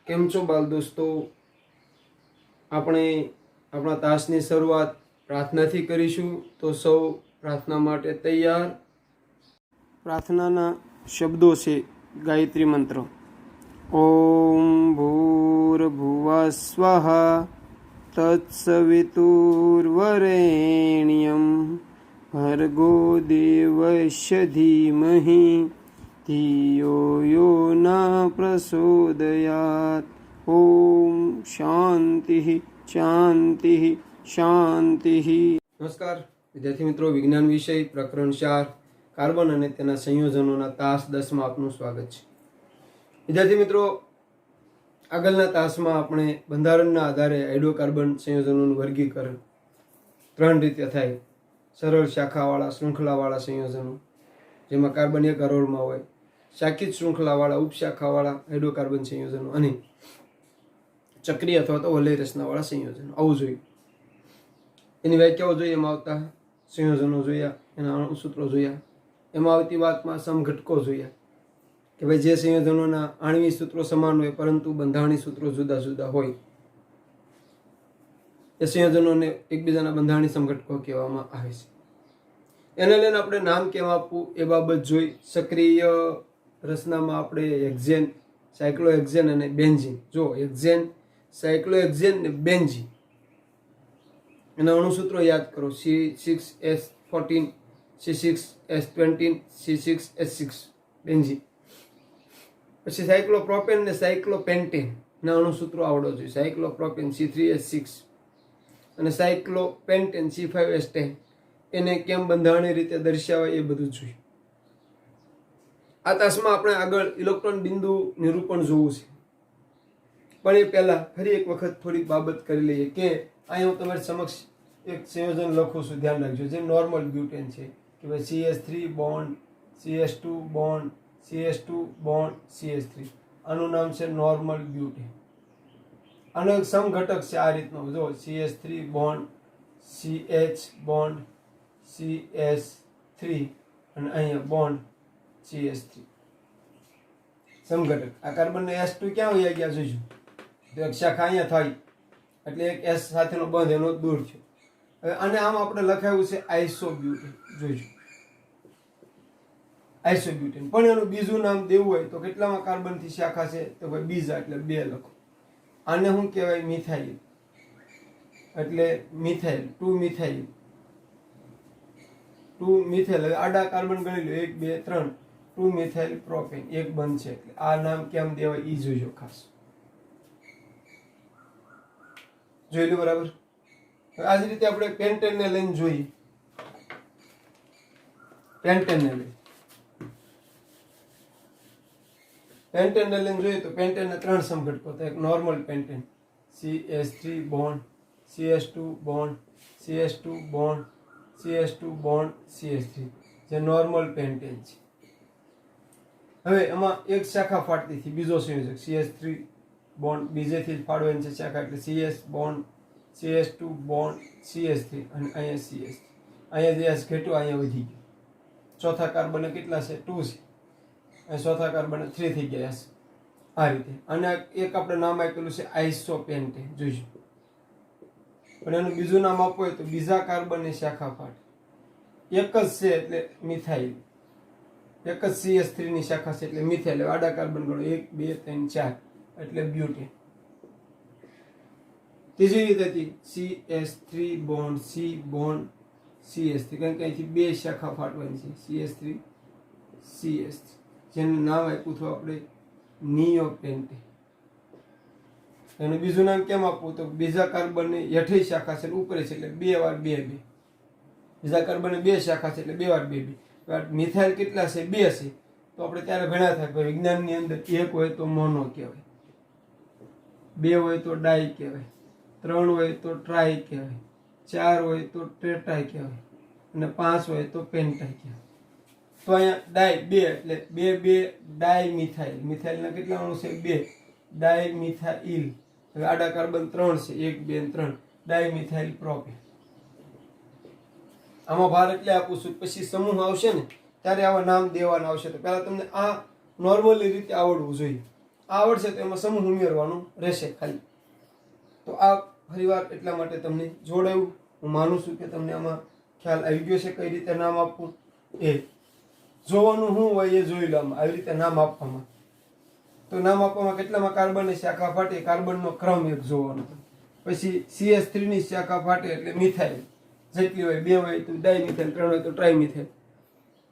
કેમ છો બાલ દોસ્તો? આપણે આપણા તાસની શરૂઆત પ્રાર્થનાથી કરીશું, તો સૌ પ્રાર્થના માટે તૈયાર. પ્રાર્થનાના શબ્દો છે ગાયત્રી મંત્ર. ઓમ ભૂર્ભુવઃ સ્વઃ તત્સવિતુર્વરેણ્યમ ભર્ગો દેવસ્ય ધીમહિ ધિયો યો ન પ્રચોદયાત. ઓમ શાંતિ શાંતિ શાંતિ. નમસ્કાર વિદ્યાર્થી મિત્રો, વિજ્ઞાન વિષય પ્રકરણ 4 કાર્બન અને તેના સંયોજનોના તાસ 10માં આપનું સ્વાગત છે. વિદ્યાર્થી મિત્રો, આગળના તાસમાં આપણે બંધારણના આધારે હાઇડ્રોકાર્બન સંયોજનોનું વર્ગીકરણ 3 રીતે થાય. સરળ શાખાવાળા શૃંખલાવાળા સંયોજનો, જેમાં કાર્બન એક હરોળમાં હોય, શાખિત શૃંખલાવાળા ઉપશાખાવાળા હાઇડ્રોકાર્બન સંયોજનો, અને ચક્રીય અથવા તો વલય રચનાવાળા સંયોજનો. આવું જોયું. એની વ્યાખ્યાઓ જોઈએ, એમાં આવતા સંયોજનો જોયા, એના અણુસૂત્રો જોયા, એમાં આવતી વાતમાં સમઘટકો જોયા કે ભાઈ જે સંયોજનોના આણ્વિક સૂત્રો સમાન હોય પરંતુ બંધારણીય સૂત્રો જુદા જુદા હોય, એ સંયોજનોને એકબીજાના બંધારણીય સમઘટકો કહેવામાં આવે છે. એને લઈને આપણે નામ કેમ આપવું એ બાબત જોઈ. સક્રિય રચનામાં આપણે હેક્ઝેન, સાયક્લોહેક્ઝેન અને બેન્ઝીન. જો હેક્ઝેન, સાયક્લોહેક્ઝેન ને બેન્ઝીન, એના અણુસૂત્રો યાદ કરો. C6H14, C6H20, C6H6 benzene. પછી સાયક્લોપ્રોપેન ને સાયક્લોપેન્ટેન ના અણુસૂત્રો આવડો જોઈએ. સાયક્લોપ્રોપેન C3H6 અને સાયક્લોપેન્ટેન C5H10. એને કેમ બંધારણીય રીતે દર્શાવાય એ બધું જોયું. આ તાસમાં આપણે આગળ ઇલેક્ટ્રોન બિંદુ નિરૂપણ જોવું છે, પણ એ પહેલા ફરી એક વખત થોડીક બાબત કરી લઈએ કે અહીંયા હું તમારી સમક્ષ એક સંયોજન લખું છું, ધ્યાન રાખજો. જે નોર્મલ બ્યુટેન છે કે ભાઈ CH3 bond CH2 bond CH2 bond CH3. આનું નામ છે નોર્મલ બ્યુટેન. આનો એક સમઘટક છે આ રીતનો. જો CH3 bond CH bond CH3 અને અહીંયા બોન્ડ CH3 સમઘટક. આ કાર્બનને S2 ક્યાં વહી ગયા જોઈશું તો એક શાખા અહીંયા થઈ, એટલે એક S સાથેનો બંધ એનો દૂર થયો. હવે આને આમ આપણે લખાયું છે આઇસોબ્યુટેન. જોઈશું આઇસોબ્યુટેન. પણ એનું બીજું નામ દેવું હોય તો કેટલામાં કાર્બનથી શાખા છે તો ભાઈ બીજા, એટલે 2 લખો. આને શું કહેવાય? મિથાઇલ. એટલે મિથાઇલ, 2 મિથાઇલ, 2 મિથાઇલ. હવે આડા કાર્બન ગણી લો, 1 2 3, 2 મિથાઇલ પ્રોપેન. એક બંધ છે, એટલે આ નામ કેમ દેવાય ઈ જોઈજો ખાસ. જોઈ લો બરાબર. આ જ રીતે આપણે પેન્ટેનને લઈને જોઈએ. પેન્ટેનને લઈને જોઈએ તો પેન્ટેનના 3 સમઘટકો. તો એક normal pentane CH3 bond CH2 bond CH2 bond CH2 bond CH3, જે નોર્મલ પેન્ટેન છે. હવે એમાં એક શાખા ફાટતી થી બીજો સંયોજક CH3 બોન્ડ બીજેથી જ ફાડવાની છે શાખા, એટલે CS bond CH2 bond CH3 અને અહીંયા CH3. અહીંયા જે S ઘટ્યો અહીંયા વધી ગયો. ચોથા કાર્બન કેટલા છે? 2 છે. અને ચોથા કાર્બન 3 થઈ ગયા છે. આ રીતે. અને એક આપણે નામ આપેલું છે આઇસોપેન્ટેન. જોઈશું. પણ એનું બીજું નામ આપવું હોય તો બીજા કાર્બનની શાખા ફાટે. એક જ છે એટલે મિથાઇલ. એક જ CH3 ની શાખા છે એટલે મિથાઇલ. આડા કાર્બન ગણો 1 2 3 4 એટલે બ્યુટેન. ત્રીજી રીત હતી CH3 bond C bond CH3, કારણ કે અહીંથી 2 શાખા ફાટવાની છે CH3 CH3, જેનું નામ આપ્યું હતું આપણે નિયોપેન્ટેન. એનું બીજું નામ કેમ આપવું તો બીજા કાર્બનની હેઠી શાખા છે ઉપરે છે એટલે 2 વાર 2 2. બીજા કાર્બનની 2 શાખા છે એટલે 2 વાર 2 2. મિથાઇલ કેટલા છે? 2 છે. તો આપણે ત્યારે ભણ્યા થાય કે વિજ્ઞાનની અંદર 1 હોય તો મોનો કહેવાય, 2 હોય તો ડાઈ કહેવાય, 3 હોય તો ટ્રાય કહેવાય, 4 હોય તો ટેટ્રાય કહેવાય, અને 5 હોય તો પેન્ટાય કહેવાય. તો અહીંયા ડાઈ 2 એટલે 2 2 ડાઈ મિથાઇલ. મિથાઇલના કેટલા અણુ છે? 2. ડાઈ મિથાઇલ. હવે આડા કાર્બન 3 છે, 1 2 3, ડાઈ મિથાઇલ પ્રોપેન. આમાં ભાર એટલે આપું છું, પછી સમૂહ આવશે ને ત્યારે આવા નામ દેવાના આવશે. તો પહેલા તમને આ નોર્મલી રીતે આવડવું જોઈએ. આવડશે તો એમાં સમૂહ ઉમેરવાનું રહેશે ખાલી. તો આ ફરીવાર એટલા માટે તમને જોડાયું. હું માનું છું કે તમને આમાં ખ્યાલ આવી ગયો છે કઈ રીતે નામ આપવું. એ જોવાનું શું હોય એ જોઈ લો. આવી રીતે નામ આપવામાં, તો નામ આપવામાં કેટલામાં કાર્બનની શાખા ફાટે કાર્બનનો ક્રમ એક જોવાનો. પછી CH3 ની શાખા ફાટે એટલે મિથાઇલ જેટલી હોય, 2 હોય તો ડાયમિથાઇલ, 3 હોય તો ટ્રાયમિથાઇલ.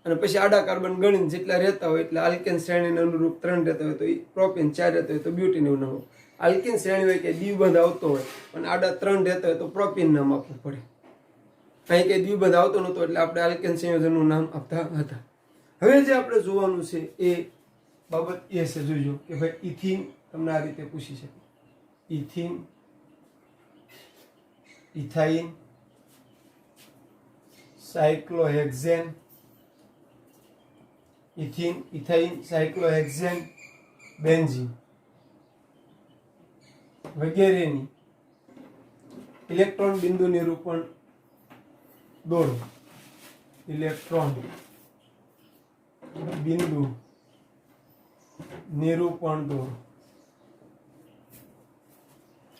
અને પછી આડા કાર્બન ગણીને જેટલા રહેતા હોય એટલે આલ્કેન શ્રેણીને અનુરૂપ 3 રહેતા હોય તો પ્રોપેન, 4 રહેતા હોય તો બ્યુટેન એવું નામ. આલ્કેન શ્રેણી હોય કે દ્વિબંધ આવતો હોય અને આડા 3 રહેતા હોય તો પ્રોપેન નામ આપવું પડે. અહીં કે દ્વિબંધ આવતો નહોતો એટલે આપણે આલ્કેન સંયોજનનું નામ આપતા હતા. હવે જે આપણે જોવાનું છે એ બાબત એ છે, જોઈજો કે ભાઈ ઇથિન તમને આ રીતે પૂછી શકે. Ethene, ethyne, cyclohexane, ethene, ethyne, cyclohexane, benzene વગેરેની ઇલેક્ટ્રોન બિંદુ નિરૂપણ દોરો. ઇલેક્ટ્રોન બિંદુ નિરૂપણ દોરો,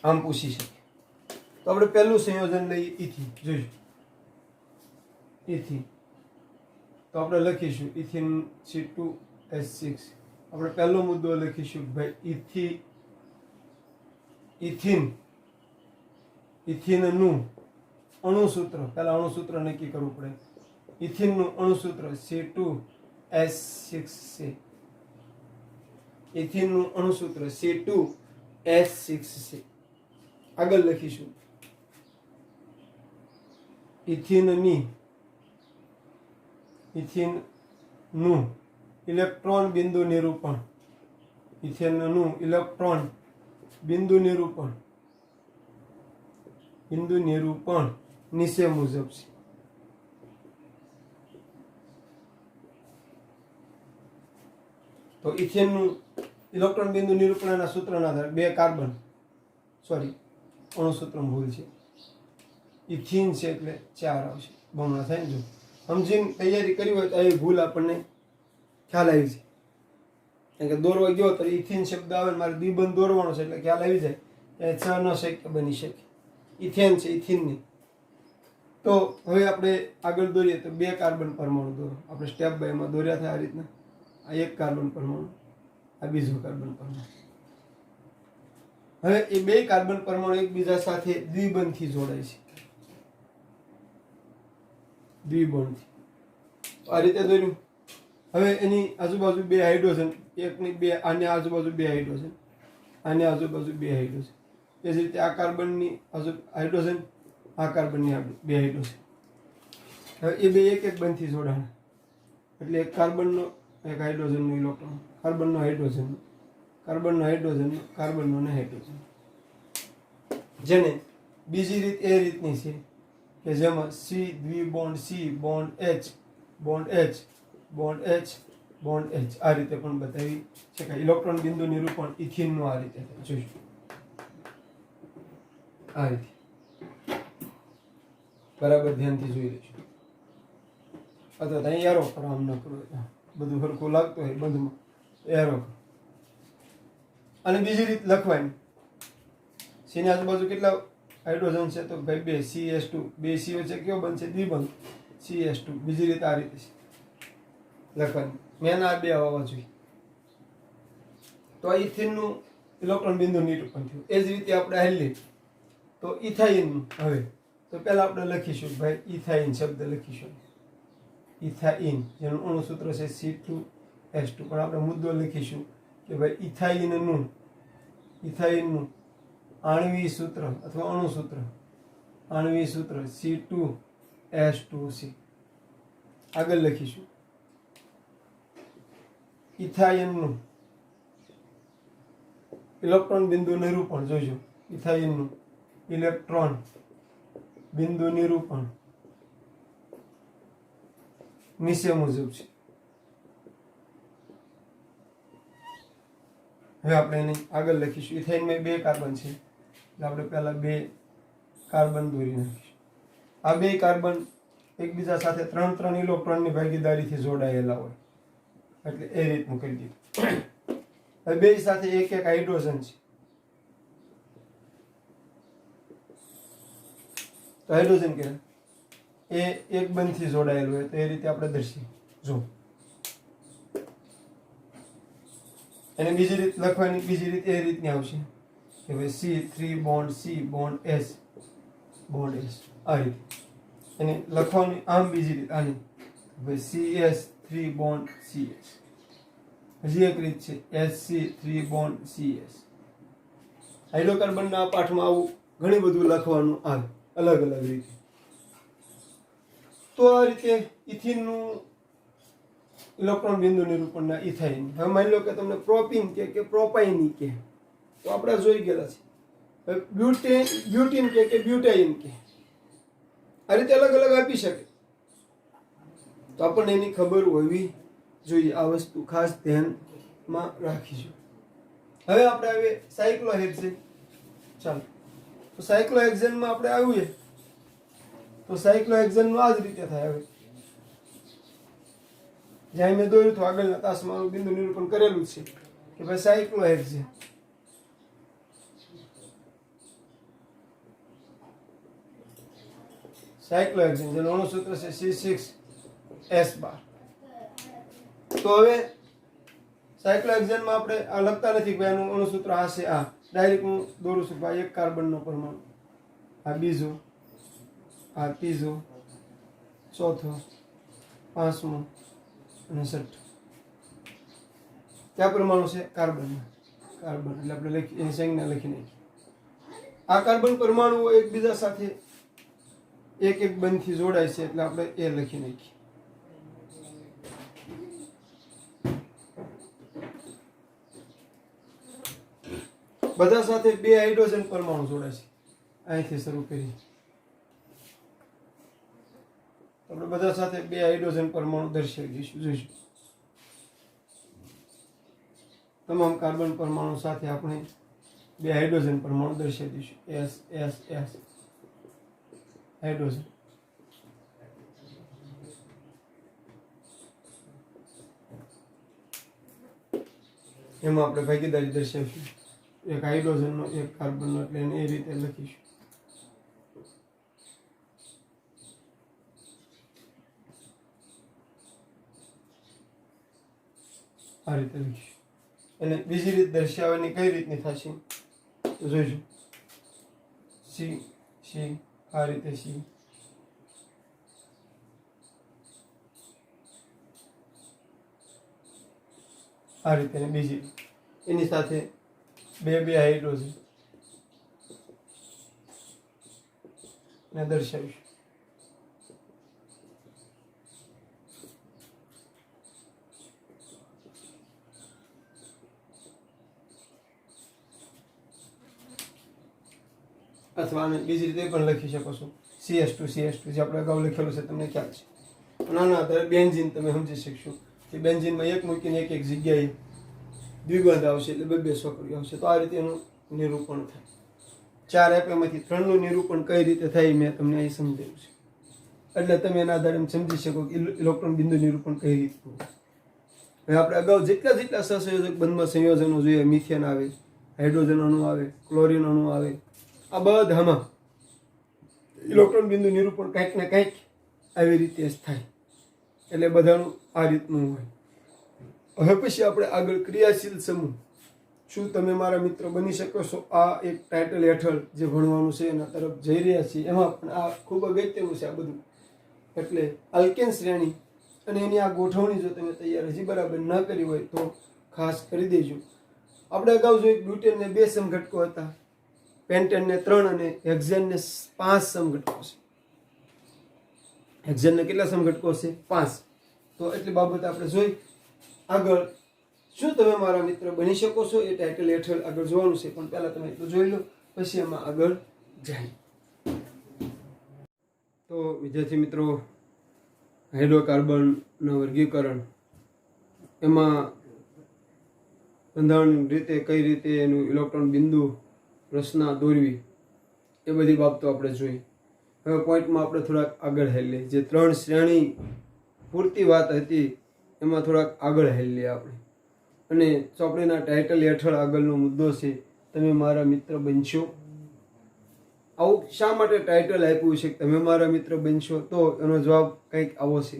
આમ પૂછી શકે. તો આપણે પહેલું સંયોજન લઈએ ઇથિન. જોઈશું ઇથિન, તો આપણે લખીશું ઇથિન C2H6. આપણે પહેલો મુદ્દો લખીશું ભાઈ ઇથિનનું અણુસૂત્ર. પહેલા અણુસૂત્ર નક્કી કરવું પડે. ઇથિનનું અણુસૂત્ર C2H6 છે. ઇથિનનું અણુસૂત્ર C2H6 છે. આગળ લખીશું ઇથિનનું ઇલેક્ટ્રોન બિંદુ નિરૂપણ. ઇથિનનું ઇલેક્ટ્રોન બિંદુ નિરૂપણ નીચે મુજબ છે. તો ઇથેનનું ઇલેક્ટ્રોન બિંદુ નિરૂપણના સૂત્રના આધારે 2 કાર્બન, અણુસૂત્ર ભૂલ છે, ઇથિન છે એટલે 4 આવશે, બમણા થાય ને. જો સમજીને તૈયારી કરી હોય તો આવી ભૂલ આપણને ખ્યાલ આવી જાય. કારણ કે દોરવા ગયો તો ઇથિન શબ્દ આવે ને મારે દ્વિબંધ દોરવાનો છે એટલે ખ્યાલ આવી જાય એ 6 ન શક્ય બની શકે. ઇથેન છે, ઇથિનની. તો હવે આપણે આગળ દોરીએ તો 2 કાર્બન પરમાણુ દોરો. આપણે સ્ટેપ બાય એમાં દોર્યા હતા આ રીતના. આ 1 કાર્બન પરમાણુ, આ બીજો કાર્બન પરમાણુ. હવે એ 2 કાર્બન પરમાણુ એકબીજા સાથે દ્વિબંધથી જોડાય છે. દ્વિબંધથી આ રીતે દોર્યું. હવે એની આજુબાજુ 2 હાઇડ્રોજન, એકની 2, આની આજુબાજુ 2 હાઇડ્રોજન, આની આજુબાજુ 2 હાઇડ્રોજન. એ જ રીતે આ કાર્બનની હાઇડ્રોજન, આ કાર્બનની 2 હાઇડ્રોજન. હવે એ 2 એક બંધથી જોડાણા એટલે એક કાર્બનનો, એક હાઇડ્રોજનનો ઇલેક્ટ્રોન, કાર્બનનો હાઇડ્રોજન, કાર્બનનો હાઇડ્રોજન, કાર્બનનો ને હાઇડ્રોજન. જેને બીજી રીત એ રીતની છે કે જેમાં C દ્વિબોન્ડ C bond H bond H bond H bond H આ રીતે પણ બતાવી શકાય. ઇલેક્ટ્રોન બિંદુ નિરૂપણ ઇથિનનું આ રીતે થાય. જોઈશું આ રીતે બરાબર ધ્યાનથી જોઈ લઈશું. અથવા તો અહીં એરો કરો, આમ ન કરો, બધું સરખું લાગતું હોય બંધમાં એરો કરો. અને બીજી રીત લખવાની, સીની આજુબાજુ કેટલા હાઇડ્રોજન છે તો ભાઈ 2 CH2, 2 C વચ્ચે કયો બનશે દ્વિબંધ CH2. બીજી રીતે આ રીતે છે લખવાની. મેન આ 2 આવવા જોઈએ. તો આ ઇથિનનું ઇલેક્ટ્રોન બિંદુ નિરૂપણ થયું. એ જ રીતે આપણે હાલી તો ઇથાઇનનું. હવે તો પહેલા આપણે લખીશું ભાઈ ઇથાઇન શબ્દ લખીશું. ઇથાઇન જેનું અણુસૂત્ર છે C2H2. પણ આપણે મુદ્દો લખીશું કે ભાઈ ઇથાઇનનું આણ્વીય સૂત્ર અથવા અણુસૂત્ર, આણ્વીય સૂત્ર C2H2C. આગળ લખીશું ઇથાઇનનું ઇલેક્ટ્રોન બિંદુ નિરૂપણ. જોઈજો ઇથાઇનનું ઇલેક્ટ્રોન બિંદુ નિરૂપણ નીચે મુજબ છે. હવે આપણે એને આગળ લખીશું. ઇથાઇનમાં 2 કાર્બન છે એટલે આપણે પહેલા 2 કાર્બન દોરી નાખીશું. આ 2 કાર્બન એકબીજા સાથે 3 ઇલેક્ટ્રોનની ભાગીદારીથી જોડાયેલા હોય એટલે એ રીતનું કરી દીધું. હવે બે સાથે એક એક હાઇડ્રોજન છે, તો હાઇડ્રોજન કે એ એક બંધથી જોડાયેલું હોય તો એ રીતે આપણે દર્શીએ. જો એને બીજી રીત લખવાની, બીજી રીત એ રીતની આવશે કે ભાઈ C3 bond C bond S bond S, આ રીતે એને લખવાની. આમ બીજી રીત આની ભાઈ CS3 બોન્ડ CS. હજી એક રીત છે SC3 બોન્ડ CS. હાઇડ્રોકાર્બનના પાઠમાં આવું ઘણી બધું લખવાનું આવે અલગ અલગ રીતે. તો આ રીતે ઇથિનનું ઇલેક્ટ્રોન બિંદુ નિરૂપણના ઇથાઇન. હવે માની લો કે તમને પ્રોપિન કે પ્રોપાઇન કે, તો આપણે જોઈ ગયેલા છે. બ્યુટીન કે બ્યુટાઇન કે, આ રીતે અલગ અલગ આપી શકે. તો આપણને એની ખબર હોવી જોઈએ. આ વસ્તુ ખાસ ધ્યાનમાં રાખીશું. હવે આપણે આવે સાયક્લોહેક્ઝેન. ચાલો, તો સાયક્લોહેક્ઝેનમાં આપણે આવીએ તો સાયક્લોહેક્ઝેનનું આ જ રીતે થાય. હવે જ્યાં મેં દોર્યું તો આગળના તાસમાં બિંદુ નિરૂપણ કરેલું છે કે ભાઈ સાયક્લોહેક્ઝેન. સાયક્લોહેક્ઝેન જેનું અણુસૂત્ર છે C6H12. તો હવે સાયક્લોહેક્ઝેનમાં આપણે આ લખતા નથી કે એનું અણુસૂત્ર આ છે. આ ડાયરેક્ટ હું દોરું છું ભાઈ. એક કાર્બનનો પરમાણુ, આ બીજો, આ ત્રીજો, ચોથો, પાંચમો અને છઠ્ઠો. ક્યાં પરમાણુ છે? કાર્બન. કાર્બન એટલે આપણે લખી એની સંજ્ઞા લખી નાખી. આ કાર્બન પરમાણુઓ એકબીજા સાથે એક એક બંધથી જોડાય છે એટલે આપણે એ લખી નાખીએ. બધા સાથે બે હાઇડ્રોજન પરમાણુ જોડાય છે. અહીંથી શરૂ કરી આપણે બધા સાથે બે હાઇડ્રોજન પરમાણુ દર્શાવી દઈશું. જોઈશું તમામ કાર્બન પરમાણુ સાથે આપણે બે હાઇડ્રોજન પરમાણુ દર્શાવી દઈશું. S S S hydrogen. એમાં આપણે ભાગીદારી દર્શાવીશું. એક હાઇડ્રોજનનો એક કાર્બનનો, એટલે એને એ રીતે લખીશું. આ રીતે લખીશું. અને બીજી રીત દર્શાવવાની કઈ રીતની થશે તો જોઈશું. C C આ રીતે C, આ રીતે બીજી એની સાથે બે બે હાઇડ્રોજન ને દર્શાવીશું. અથવા આને બીજી રીતે પણ લખી શકો છો. CS2 CS2 જે આપણે અગાઉ લખેલું છે, તમને ખ્યાલ છે. પણ આના આધારે બેન્ઝીન તમે સમજી શકશો કે બેન્ઝીનમાં એક મૂકીને એક એક જગ્યાએ દ્વિબંધ આવશે એટલે બે બે સક્રિય આવશે. તો આ રીતે એનું નિરૂપણ થાય. 4 આપ્યામાંથી 3નું નિરૂપણ કઈ રીતે થાય મેં તમને અહીં સમજાવ્યું છે. એટલે તમે એના આધારે એમ સમજી શકો કે ઇલેક્ટ્રોન બિંદુ નિરૂપણ કઈ રીતનું. હવે આપણે અગાઉ જેટલા સહસંયોજક બંધમાં સંયોજનો જોઈએ, મિથેન આવે, હાઇડ્રોજન અણુ આવે, ક્લોરીન અણુ આવે, આ બધામાં ઇલેક્ટ્રોન બિંદુ નિરૂપણ કંઈક ને કંઈક આવી રીતે જ થાય. એટલે બધાનું આ રીતનું હોય. હવે પછી આપણે આગળ ક્રિયાશીલ સમૂહ. શું તમે મારા મિત્ર બની શકો છો? આ એક ટાઇટલ હેઠળ જે ભણવાનું છે એના તરફ જઈ રહ્યા છીએ. એમાં પણ આ ખૂબ અગત્યનું છે આ બધું. એટલે આલ્કેન શ્રેણી અને એની આ ગોઠવણી જો તમે તૈયાર હજી બરાબર ન કરી હોય તો ખાસ કરી દેજો. આપણે અગાઉ જોયું બ્યુટેનને 2 સમઘટકો હતા, પેન્ટેનને 3 અને હેક્ઝેનને 5 સમઘટકો છે. હેક્ઝેનને કેટલા સમઘટકો છે? 5. તો એટલી બાબત આપણે જોઈ. આગળ શું તમે મારા મિત્ર બની શકો છો એ ટાઇટલ હેઠળ આગળ જોવાનું છે. પણ પહેલા તમે એટલું જોઈ લો, પછી એમાં આગળ જાય. તો વિદ્યાર્થી મિત્રો, હાઇડ્રોકાર્બનનું વર્ગીકરણ, એમાં બંધારણ રીતે કઈ રીતે એનું ઇલેક્ટ્રોન બિંદુ રચના દોરવી, એ બધી બાબતો આપણે જોઈ. હવે પોઈન્ટમાં આપણે થોડાક આગળ હેલીએ. જે 3 શ્રેણી પૂરતી વાત હતી એમાં થોડાક આગળ હેલીએ આપણે. અને ચોપડીના ટાઇટલ હેઠળ આગળનો મુદ્દો છે, તમે મારા મિત્ર બનશો. આવું શા માટે ટાઇટલ આપ્યું છે, તમે મારા મિત્ર બનશો? તો એનો જવાબ કંઈક આવો છે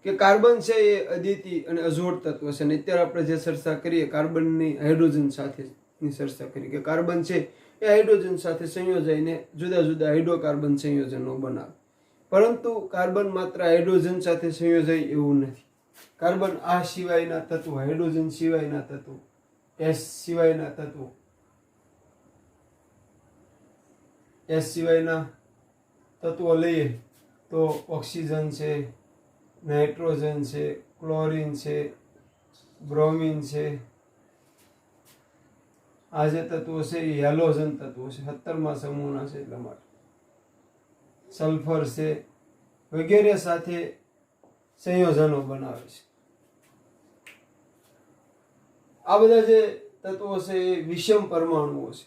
કે કાર્બન છે એ અદ્વિતીય અને અજોડ તત્વ છે. અને અત્યારે આપણે જે ચર્ચા કરીએ કાર્બનની હાઇડ્રોજન સાથેની ચર્ચા કરીએ કે કાર્બન છે એ હાઇડ્રોજન સાથે સંયોજાઈને જુદા જુદા હાઇડ્રોકાર્બન સંયોજનો બનાવે. પરંતુ કાર્બન માત્ર હાઇડ્રોજન સાથે સંયોજાય એવું નથી. કાર્બન આ સિવાયના તત્વો, હાઇડ્રોજન સિવાયના તત્વો, એસ સિવાયના તત્વો, એસ સિવાયના તત્વો લઈએ તો ઓક્સિજન છે, નાઇટ્રોજન છે, ક્લોરીન છે, બ્રોમિન છે, આ જે તત્વો છે એ હેલોજન તત્વો છે, 17મા સમૂહના છે એટલા માટે. સલ્ફર છે વગેરે સાથે સંયોજનો બનાવે છે. આ બધા જે તત્વો છે એ વિષમ પરમાણુઓ છે.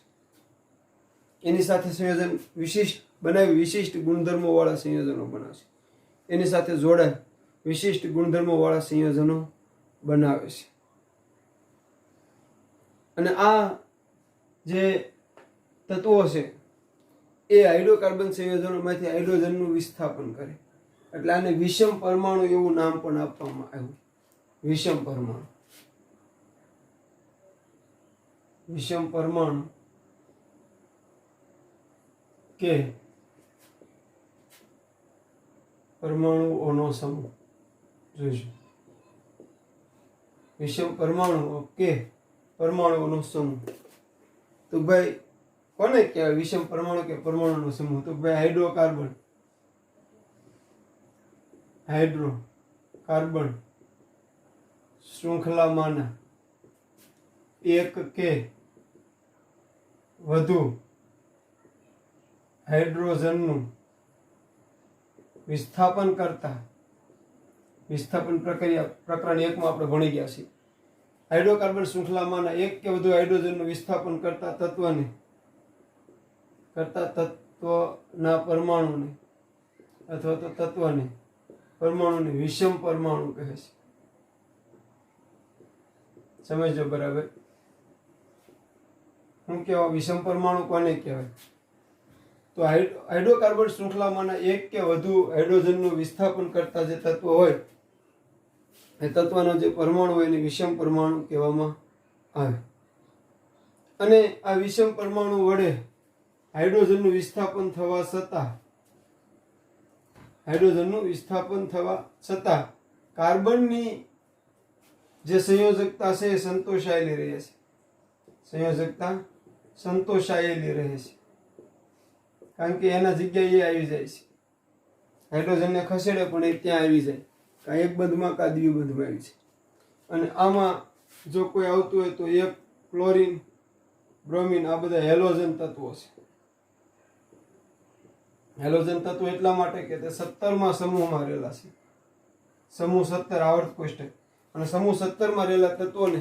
એની સાથે સંયોજન વિશિષ્ટ ગુણધર્મો વાળા સંયોજનો બનાવે છે. એની સાથે જોડાય વિશિષ્ટ ગુણધર્મો વાળા સંયોજનો બનાવે છે. અને આ જે તત્વો છે એ હાઇડ્રોકાર્બન સંયોજનોમાંથી હાઇડ્રોજનનું વિસ્થાપન કરે. એટલે આને વિષમ પરમાણુ એવું નામ પણ આપવામાં આવ્યું. વિષમ પરમાણુ, વિષમ પરમાણુ કે પરમાણુઓનો સમૂહ. જોઈશું, વિષમ પરમાણુઓ કે પરમાણુઓનો સમૂહ. તો ભાઈ કોને કહેવાય વિષમ પરમાણુ કે પરમાણુનો સમૂહ? તો ભાઈ હાઇડ્રોકાર્બન, હાઇડ્રોકાર્બન શૃંખલામાંના એક કે વધુ હાઇડ્રોજનનું વિસ્થાપન કરતા, વિસ્થાપન પ્રક્રિયા પ્રકરણ 1 માં આપણે ભણી ગયા છીએ. હાઇડ્રોકાર્બન શૃંખલામાંના એક કે વધુ હાઇડ્રોજનનું વિસ્થાપન કરતા તત્વના પરમાણુને અથવા તો તત્વને પરમાણુને વિષમ પરમાણુ કહે છે. સમજો બરાબર? શું કહેવાય વિષમ પરમાણુ કોને કહેવાય? તો હાઇડ્રોકાર્બન શૃંખલામાંના એક કે વધુ હાઇડ્રોજનનું વિસ્થાપન કરતા જે તત્વ હોય એ તત્વનો જે પરમાણુ હોય એને વિષમ પરમાણુ કહેવામાં આવે. અને આ વિષમ પરમાણુ વડે હાઇડ્રોજનનું વિસ્થાપન થવા છતાં કાર્બનની જે સંયોજકતા છે એ સંતોષાયેલી રહે છે. સંયોજકતા સંતોષાયેલી રહે છે, કારણ કે એના જગ્યાએ આવી જાય છે. હાઇડ્રોજનને ખસેડે પણ એ ત્યાં આવી જાય, કાં એક બંધમાં કાં દ્વિબંધમાં આવી છે. અને આમાં જો કોઈ આવતું હોય તો એક ક્લોરીન, બ્રોમિન, આ બધા હેલોજન તત્વો છે. હેલોજન તત્વો એટલા માટે કે તે 17મા સમૂહમાં રહેલા છે. સમૂહ 17 આવર્ત કોષ્ટક. અને સમૂહ 17માં રહેલા તત્વોને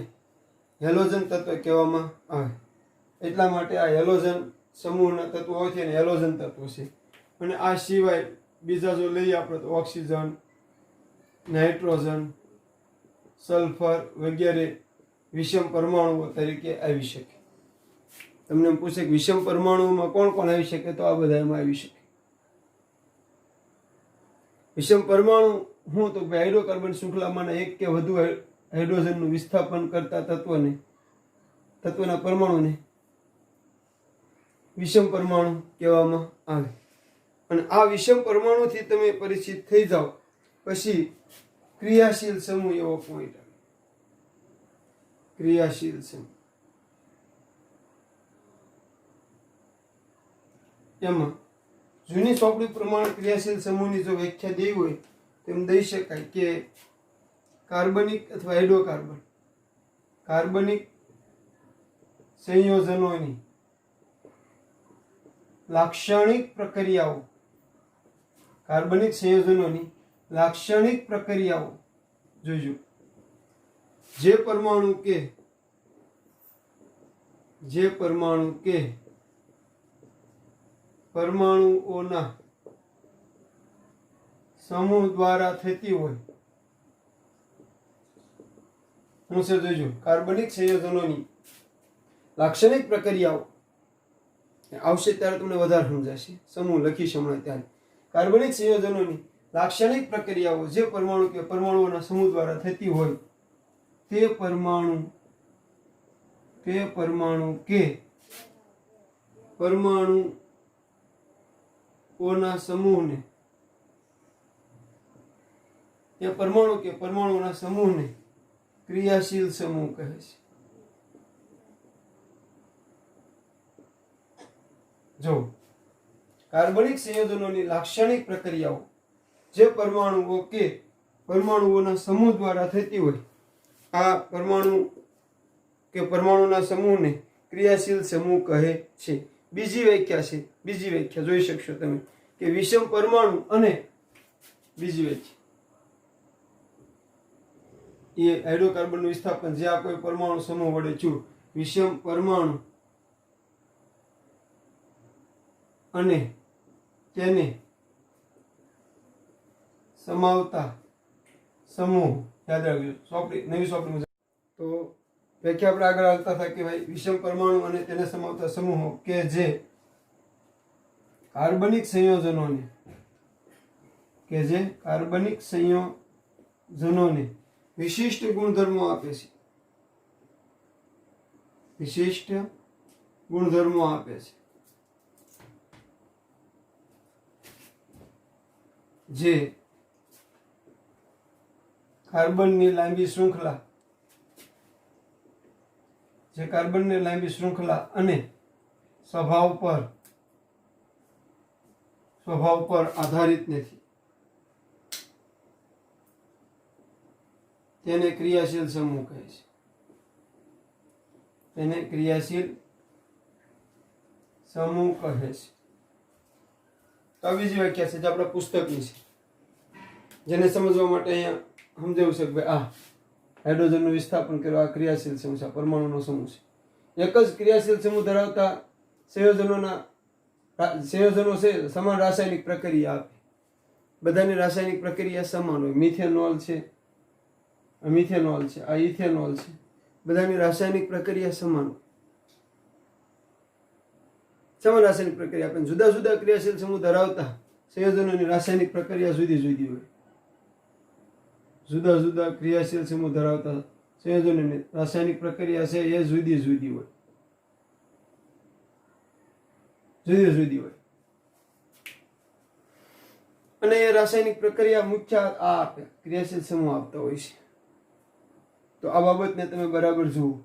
હેલોજન તત્વ કહેવામાં આવે. એટલા માટે આ હેલોજન સમૂહના તત્વો હોય છે ને હેલોજન તત્વો છે. અને આ સિવાય બીજા જો લઈએ આપણે તો ઓક્સિજન, નાઇટ્રોજન, સલ્ફર વગેરે વિષમ પરમાણુઓ તરીકે આવી શકે. તમને પૂછે કે વિષમ પરમાણુઓમાં કોણ કોણ આવી શકે? તો આ બધા એમાં આવી શકે. વિષમ પરમાણુ હું તો હાઇડ્રોકાર્બન શૃંખલામાંના એક કે વધુ હાઇડ્રોજનનું વિસ્થાપન કરતા તત્વના પરમાણુને વિષમ પરમાણુ કહેવામાં આવે. અને આ વિષમ પરમાણુથી તમે પરિચિત થઈ જાઓ પછી ક્રિયાશીલ સમૂહ એવો પોઈન્ટ આવે. ક્રિયાશીલ સમૂહ, એમાં જૂની ચોપડી પ્રમાણે ક્રિયાશીલ સમૂહની જો વ્યાખ્યા દેવી હોય તો એમ દઈ શકાય કે કાર્બનિક અથવા હાઇડ્રોકાર્બન કાર્બનિક સંયોજનોની લાક્ષણિક પ્રક્રિયાઓ, કાર્બનિક સંયોજનોની લાક્ષણિક પ્રક્રિયાઓ જોઈજો. જે પરમાણુ કે પરમાણુઓના સમૂહ દ્વારા થતી હોય હું છે જોઈજો કાર્બનિક સંયોજનોની લાક્ષણિક પ્રક્રિયાઓ આવશે ત્યારે તમને વધારે સમજાશે. સમૂહ લખીશ હમણાં ત્યારે. કાર્બનિક સંયોજનોની લાક્ષણિક પ્રક્રિયાઓ જે પરમાણુ કે પરમાણુઓના સમૂહ દ્વારા થતી હોય તે પરમાણુ કે પરમાણુઓના સમૂહને ક્રિયાશીલ સમૂહ કહે છે. જો કાર્બનિક સંયોજનોની લાક્ષણિક પ્રક્રિયાઓ જે પરમાણુઓ કે પરમાણુઓના સમૂહ દ્વારા થતી હોય આ પરમાણુ કે પરમાણુના સમૂહને ક્રિયાશીલ સમૂહ કહે છે. બીજી વ્યાખ્યા જોઈ શકશો તમે કે વિષમ પરમાણુ અને બીજી વ્યાખ્યા એ હાઇડ્રોકાર્બનનું વિસ્થાપન જે આ કોઈ પરમાણુ સમૂહ વડે થયું વિષમ પરમાણુ અને તેને સમાવતા સમૂહ. યાદ રાખજો નવી સોંપણી તો વ્યાખ્યા આપણે આગળ આવતા હતા કે ભાઈ વિષમ પરમાણુ અને તેને સમાવતા સમૂહો કે જે કાર્બનિક સંયોજનોને વિશિષ્ટ ગુણધર્મો આપે છે. જે કાર્બનની લાંબી શૃંખલા અને સ્વભાવ પર આધારિત નથી તેને ક્રિયાશીલ સમૂહ કહે છે. તો આ બીજી વ્યાખ્યા છે જે આપણા પુસ્તકની છે જેને સમજવા માટે અહીંયા સમજાવું છે કે ભાઈ આ હાઇડ્રોજનનું વિસ્થાપન કર્યું આ ક્રિયાશીલ સમૂહ છે, પરમાણુનો સમૂહ છે. એક જ ક્રિયાશીલ સમૂહ ધરાવતા સંયોજનો છે સમાન રાસાયણિક પ્રક્રિયા આપે. બધાની રાસાયણિક પ્રક્રિયા સમાન હોય. મિથેનોલ છે, આ ઇથેનોલ છે, બધાની રાસાયણિક પ્રક્રિયા સમાન હોય. સમાન રાસાયણિક પ્રક્રિયા આપે. જુદા જુદા ક્રિયાશીલ સમૂહ ધરાવતા સંયોજનોની રાસાયણિક પ્રક્રિયા જુદી જુદી હોય. જુદા જુદા ક્રિયાશીલ સમૂહ ધરાવતા સંયોજનોની રાસાયણિક પ્રક્રિયા છે એ જુદી જુદી હોય. અને એ રાસાયણિક પ્રક્રિયા મુખ્ય આ આપે ક્રિયાશીલ સમૂહ આપતા હોય છે. તો આ બાબતને તમે બરાબર જુઓ.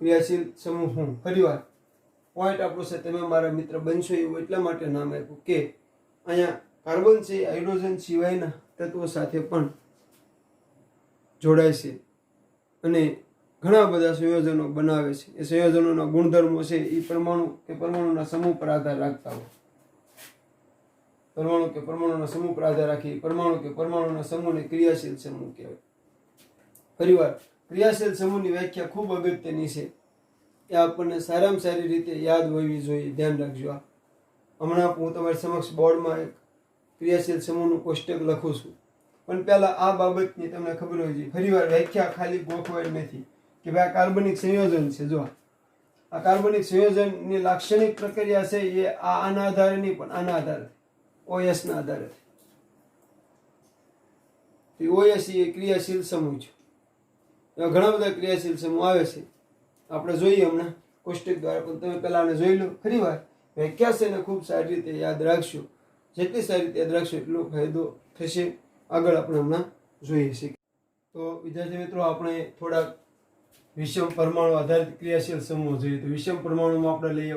ક્રિયાશીલ સમૂહ હું ફરીવાર પોઈન્ટ આપણો છે તમે મારા મિત્ર બનશો એવું એટલા માટે નામ આપ્યું કે અહીંયા કાર્બન છે હાઇડ્રોજન સિવાયના તત્વો સાથે પણ જોડાય છે અને ઘણા બધા સંયોજનો બનાવે છે. એ સંયોજનોના ગુણધર્મો છે એ પરમાણુ કે પરમાણુના સમૂહ પર આધાર રાખતા હોય. પરમાણુ કે પરમાણુના સમૂહ પર આધાર રાખી પરમાણુ કે પરમાણુના સમૂહને ક્રિયાશીલ સમૂહ કહેવાય. ફરીવાર ક્રિયાશીલ સમૂહની વ્યાખ્યા ખૂબ અગત્યની છે. એ આપણને સારામાં સારી રીતે યાદ હોવી જોઈએ. ધ્યાન રાખજો. હમણાં હું તમારી સમક્ષ બોર્ડમાં એક ક્રિયાશીલ સમૂહનું કોષ્ટક લખું છું. પણ પહેલા આ બાબતની તમને ખબર હોવી જોઈએ. ફરીવાર વ્યાખ્યા ખાલી ગોખવાય નથી કે ભાઈ આ કાર્બનિક સંયોજન છે. જો આ કાર્બનિક સંયોજનની લાક્ષણિક પ્રક્રિયા છે એ આના આધારે નહીં પણ આના આધારે OS ના આધારે. OS એ ક્રિયાશીલ સમૂહ છે. એવા ઘણા બધા ક્રિયાશીલ સમૂહ આવે છે. આપણે જોઈએ હમણાં કોષ્ટક દ્વારા પણ તમે પહેલા આને જોઈ લો. ફરીવાર વ્યાખ્યા છે ને ખૂબ સારી રીતે યાદ રાખશો. જેટલી સારી રીતે યાદ રાખશો એટલો ફાયદો થશે. આગળ આપણે હમણાં જોઈએ છીએ. તો વિદ્યાર્થી મિત્રો આપણે થોડાક વિષમ પરમાણુ આધારિત ક્રિયાશીલ સમૂહ જોઈએ. તો વિષમ પરમાણુમાં આપણે લઈએ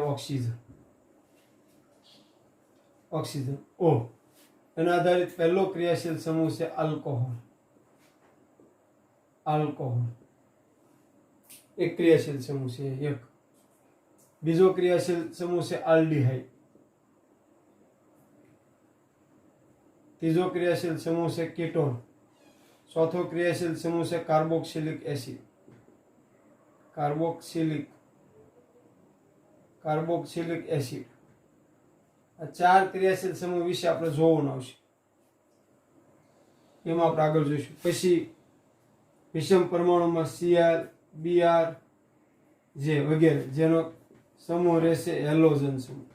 ઓક્સિજન O. એના આધારિત પહેલો ક્રિયાશીલ સમૂહ છે આલ્કોહોલ. એક ક્રિયાશીલ સમૂહ છે એક. બીજો ક્રિયાશીલ સમૂહ છે આલ્ડીહાઇડ. ત્રીજો ક્રિયાશીલ સમૂહ છે કીટોન. ચોથો ક્રિયાશીલ સમૂહ છે કાર્બોક્સિલિક એસિડ. આ ચાર ક્રિયાશીલ સમૂહ વિશે આપણે જોવાનું આવશે. એમાં આપણે આગળ જોઈશું. પછી વિષમ પરમાણુમાં Cr, Br, જે વગેરે જેનો સમૂહ રહેશે હેલોજન સમૂહ.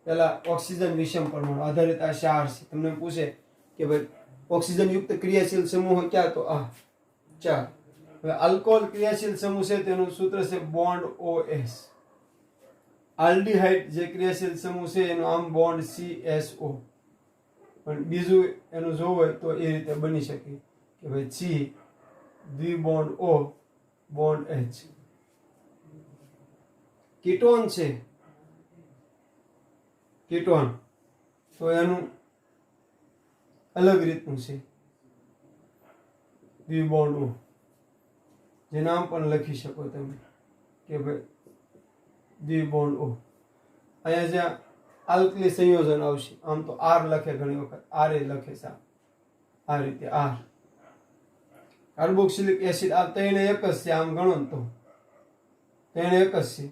પેલા ઓક્સિજન વિષમ પરમાણુ આધારિત આ 4 છે. તમને પૂછે કે ભાઈ ઓક્સિજન યુક્ત ક્રિયાશીલ સમૂહ ક્યાં, તો આ 4. હવે આલ્કોહોલ ક્રિયાશીલ સમૂહ છે તેનું સૂત્ર છે બોન્ડ OS. આલ્ડીહાઇડ જે ક્રિયાશીલ સમૂહ છે એનું આમ બોન્ડ CSO. પણ બીજું એનું જોવું હોય તો એ રીતે બની શકે કે ભાઈ C દ્વિબોન્ડ O bond H. Ketone છે, કીટોન તો એનું અલગ રીતનું છે દ્વિબોન્ડ O. જે નામ પણ લખી શકો તમે કે ભાઈ દ્વિબોન્ડ O. અહીંયા જ્યાં આલ્કલી સંયોજન આવશે આમ તો R લખે, ઘણી વખત R એ લખે છે આ રીતે R. કાર્બોક્સિલિક એસિડ આ ત્રણે એક જ છે, આમ ગણો તો ત્રણે એક જ છે.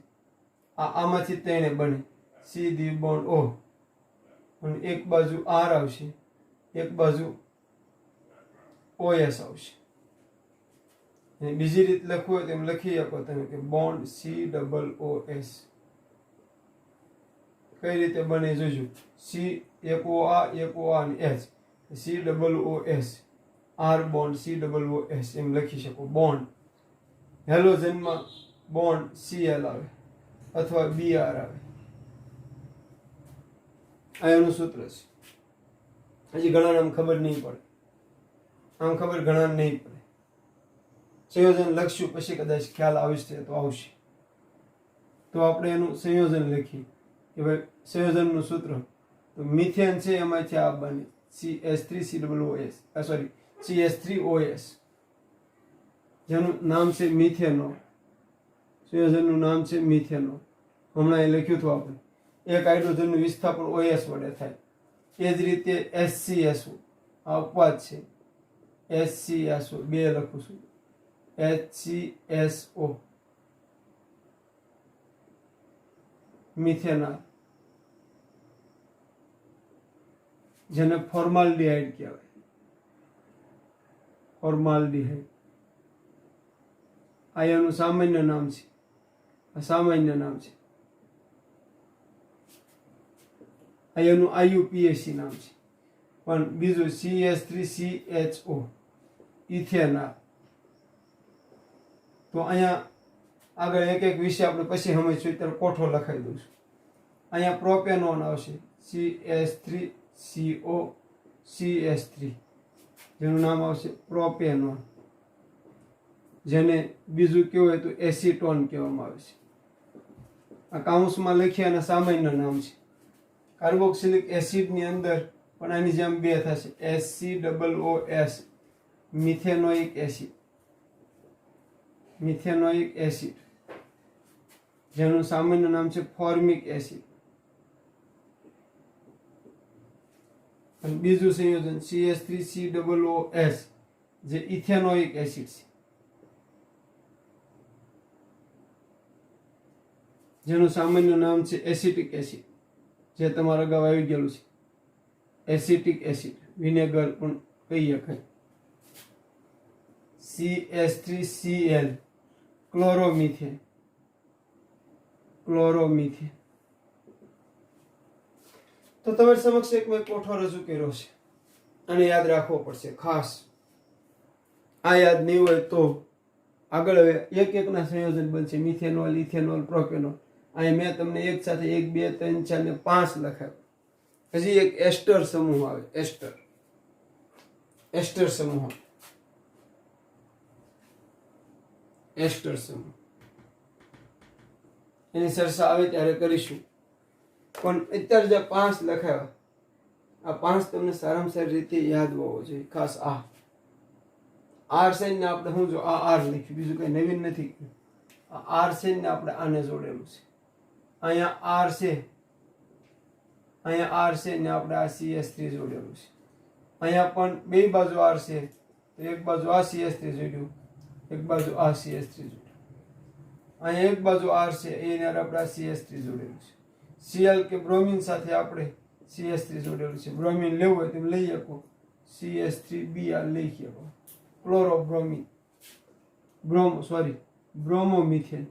આમાંથી ત્રણે બને C દ્વિબોન્ડ O. અને એક બાજુ R આવશે, એક બાજુ OS આવશે. બીજી રીત લખવું હોય તેમ લખી શકો તમે કે બોન્ડ COOS. કઈ રીતે બને જોજો. C એક OA એક OA અને H, COOS, R bond COOS એમ લખી શકો. બોન્ડ હેલોજનમાં બોન્ડ Cl આવે અથવા Br આવે. આ એનું સૂત્ર છે. હજી ઘણાને આમ ખબર નહીં પડે, આમ ખબર ઘણા નહીં પડે. સંયોજન લખશું પછી કદાચ ખ્યાલ આવશે તો આવશે. તો આપણે એનું સંયોજન લખીએ કે ભાઈ સંયોજનનું સૂત્ર તો મિથેન છે એમાંથી આ બને CH3COOS, જેનું નામ છે મિથેનોલ. સંયોજનનું નામ છે મિથેનોલ. હમણાં એ લખ્યું હતું આપણે. એક હાઇડ્રોજનનું વિસ્થાપન OS વડે થાય. એ જ રીતે HCSO આ અપવાદ છે. HCSO 2 લખું છું. HCSO મિથેનોલ, જેને ફોર્માલ્ડિહાઇડ કહેવાય. ફોર્માલ્ડિહાઇડ આ એનું સામાન્ય નામ છે. આ સામાન્ય નામ છે. આ એનું IUPAC નામ છે. પણ બીજું CH3CHO ઇથેનોલ. તો અહીંયા આગળ એક એક વિષય આપણે પછી સમજીશું. અત્યારે કોઠો લખાઈ દઉં છું. અહીંયા પ્રોપેનોન આવશે CH3COCH3, જેનું નામ આવશે પ્રોપેનોન, જેને બીજું કેવું હોય તો એસિટોન કહેવામાં આવે છે. આ કાઉન્સમાં લખીએ અને સામાન્ય નામ છે. કાર્બોક્સિલિક એસિડની અંદર પણ આની જેમ 2 થશે HCOOS, methanoic acid. Methanoic acid જેનું સામાન્ય નામ છે ફોર્મિક એસિડ. અને બીજું સંયોજન CH3COOS જે ઇથેનોઇક એસિડ છે, જેનું સામાન્ય નામ છે એસિટિક એસિડ, જે તમારા અગાઉ આવી ગયેલું છે. એસિટિક એસિડ વિનેગર પણ કહી શકાય. CH3Cl chloromethane. ક્લોરોમિથેન. તો તમારી સમક્ષ એક મેં કોઠો રજૂ કર્યો છે અને યાદ રાખવો પડશે ખાસ. આ યાદ નહીં હોય તો આગળ હવે એક એકના સંયોજન બનશે. Methanol, ethanol, propanol. અહીં મેં તમને એક સાથે 1 2 3 4 ને 5 લખાવ્યા. હજી એક એસ્ટર સમૂહ આવે. એસ્ટર સમૂહ. એસ્ટર સમૂહ એની ચર્ચા આવે ત્યારે કરીશું. પણ અત્યારે જે 5 લખાવ્યા, આ 5 તમને સારામાં સારી રીતે યાદ હોવો જોઈએ. ખાસ આ આર સાઈન ને આપણે શું જો આ આર લખ્યું, બીજું કઈ નવીન નથી. આ આર સાઈન ને આપણે આને જોડેલું છે. અહીંયા આર છે, અહીંયા આર છે ને આપણે આ CH3 જોડેલું છે. અહીંયા પણ બે બાજુ આર છે, તો એક બાજુ આ CH3 જોડ્યું, એક બાજુ આ CH3 જોડ્યું. અહીંયા એક બાજુ આર છે, એને આપણે આ CH3 જોડેલું છે. Cl કે બ્રોમિન સાથે આપણે CH3 જોડેલું છે. બ્રોમિન લેવું હોય તો લઈ શકો, CH3Br લઈ શકો. ક્લોરોબ્રોમિન, બ્રોમોમિથેન.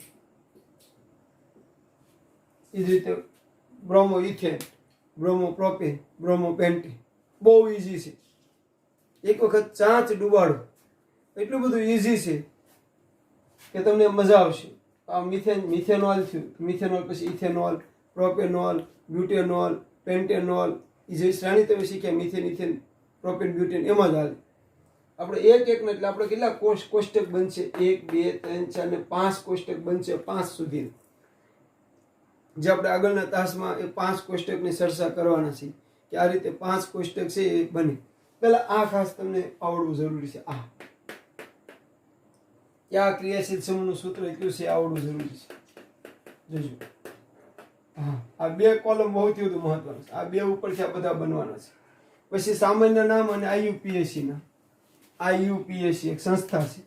એ જ રીતે બ્રોમોઇથેન, બ્રોમોપ્રોપેન, બ્રોમોપેન્ટેન. બહુ ઇઝી છે. એક વખત ચાંચ ડુબાડો, એટલું બધું ઇઝી છે કે તમને મજા આવશે. આ મિથેનોલ થયું, મિથેનોલ પછી ઇથેનોલ, પ્રોપેનોલ, બ્યુટેનોલ, પેન્ટેનોલ. એ જે શ્રેણી તમે શીખ્યા મિથેન, ઇથેન, પ્રોપેન, બ્યુટેન, એમાં જ હાલે. આપણે એક ને એટલે આપણે કેટલા કોષ્ટક બનશે? 1 2 3 4 ને 5 કોષ્ટક બનશે, 5 સુધી. જે આપણે આગળના તાસમાં એ 5 કોષ્ટકની ચર્ચા કરવાના છે કે આ રીતે 5 કોષ્ટક છે એ બને. પહેલા આ ખાસ તમને આવડવું જરૂરી છે. આ ક્રિયાશીલ સમૂહનું સૂત્ર એટલું છે, આવડવું જરૂરી છે. જોજો, આ 2 કોલમ બહુથી વધુ મહત્વના છે. આ 2 ઉપરથી આ બધા બનવાના છે. પછી સામાન્ય નામ અને IUPAC ના. IUPAC એક સંસ્થા છે,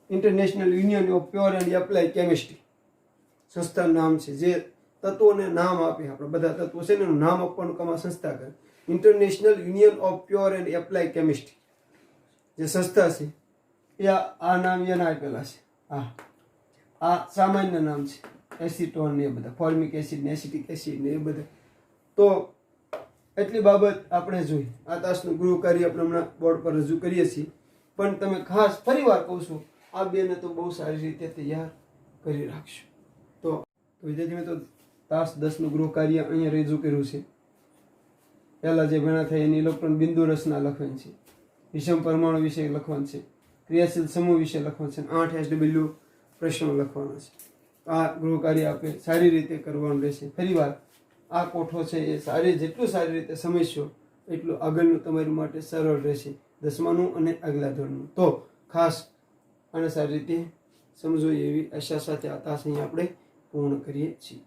international union of pure and apply chemistry સંસ્થાનું નામ છે. જે તત્વોને નામ આપે, આપણે બધા તત્વો છે ને એનું નામ આપવાનું કામ આ સંસ્થા કરે. International union of pure and apply chemistry જે સંસ્થા છે એ આ નામ એના આપેલા છે. આ સામાન્ય નામ છે. એસિટોન ને એ બધા, ફોર્મિક એસિડ ને એસિટિક એસિડ ને એ બધા. તો એટલી બાબત આપણે જોઈ. આ તાસનું ગૃહ કાર્ય આપણે હમણાં બોર્ડ પર રજૂ કરીએ છીએ. પણ તમે ખાસ ફરી વાર કહું છું, આ 2ને તો બહુ સારી રીતે તૈયાર કરી રાખશો. તો વિદ્યાર્થી મિત્રો, તાસ 10નું ગૃહ કાર્ય અહીંયા રજૂ કર્યું છે. પહેલા જે ભેણા થાય એની ઇલેક્ટ્રોન બિંદુ રચના લખવાની છે, વિષમ પરમાણુ વિશે લખવાનું છે, ક્રિયાશીલ સમૂહ વિશે લખવાનું છે, 8 SW પ્રશ્નો લખવાના છે. આ ગૃહ કાર્ય આપણે સારી રીતે કરવાનું રહેશે. ફરી વાર આ કોઠો છે એ જેટલું સારી રીતે સમજશો એટલું આગળનું તમારી માટે સરળ રહેશે, 10માનું અને આગલા ધોરણનું. તો ખાસ આને સારી રીતે સમજો એવી આશા સાથે આ તાસ અહીં આપણે પૂર્ણ કરીએ છીએ.